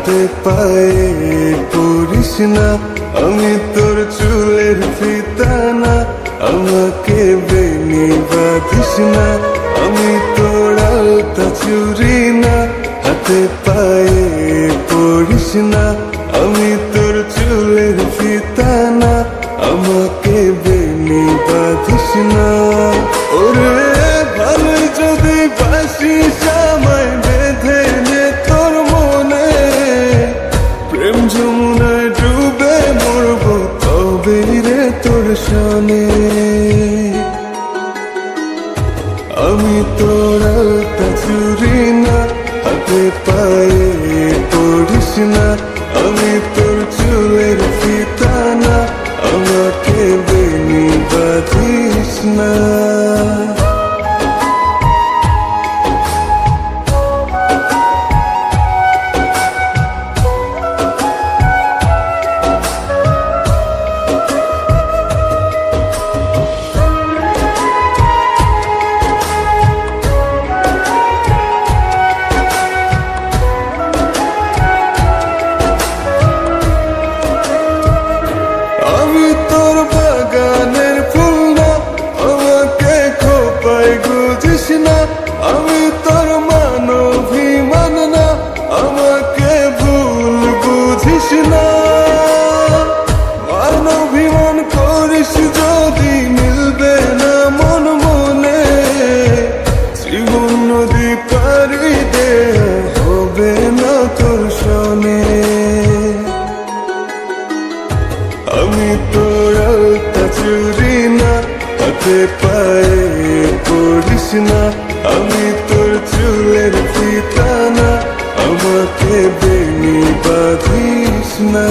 হাতে পায়ে পড়িস না, আমি তোর চুলের ফিতা না, আমাকে বেনি বাঁধিস না, আমি তোর আলতা চুরি না। হাতে পায়ে পড়িস না, আমি তোর চুলের ফিতা না, আমাকে বেনি বাঁধিস না। ওরে ভালো যদি বাসিস আমায় বেঁধে নে তোর মনে, প্রেম যমুনায় ডুবে মরবো তবে রে তোর শানে। আমি তোর আলতা চুরি না, হাতে পায়ে পড়িস না, আমি তোর চুলের ফিতা না, আমাকে বেনি বাঁধিস না। আমি তোর বাগানের ফুল না, আমাকে খোপায় গুজিস না, আমি তোর মানভিমান না, আমাকে ভুল বুঝিস না। মানভিমান করিস যদি মিলবে না মন মনে, জীবন নদী পারি দে হবে না তোর শোনে। আমি তোর আলতা চুরি না, হাতে পায়ে পড়িস না, আমি তোর চুলের ফিতা না, আমাকে বেনি বাঁধিস না।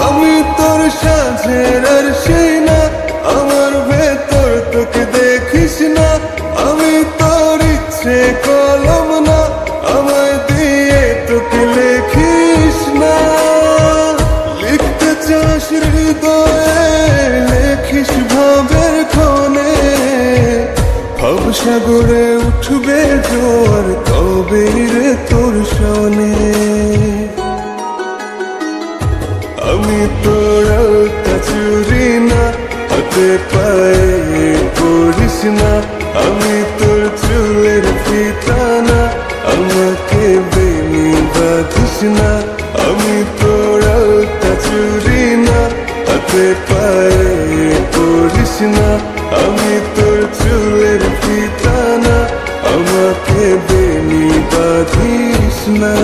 আমি তোর সাঁঝের আর সেই না, আমার ভেতর তোকে দেখিস না, আমি তোর ইচ্ছে কলম না, আমায় দিয়ে তোকে লেখিস না। লিখতে চাস হৃদয়ে লেখিস ভাবের ক্ষণে, ভবসাগরে উঠবে জোয়ার তবে রে তোর শোনে। আমি তোর আলতা চুরি না, হাতে পায়ে পড়িস না, আমি তোর চুলের ফিতা না, আমাকে বেনি বাঁধিস না। আমি তোর আলতা চুরি না, হাতে পায়ে পড়িস না, আমি তোর চুলের ফিতা না, আমাকে বেনি বাঁধিস না।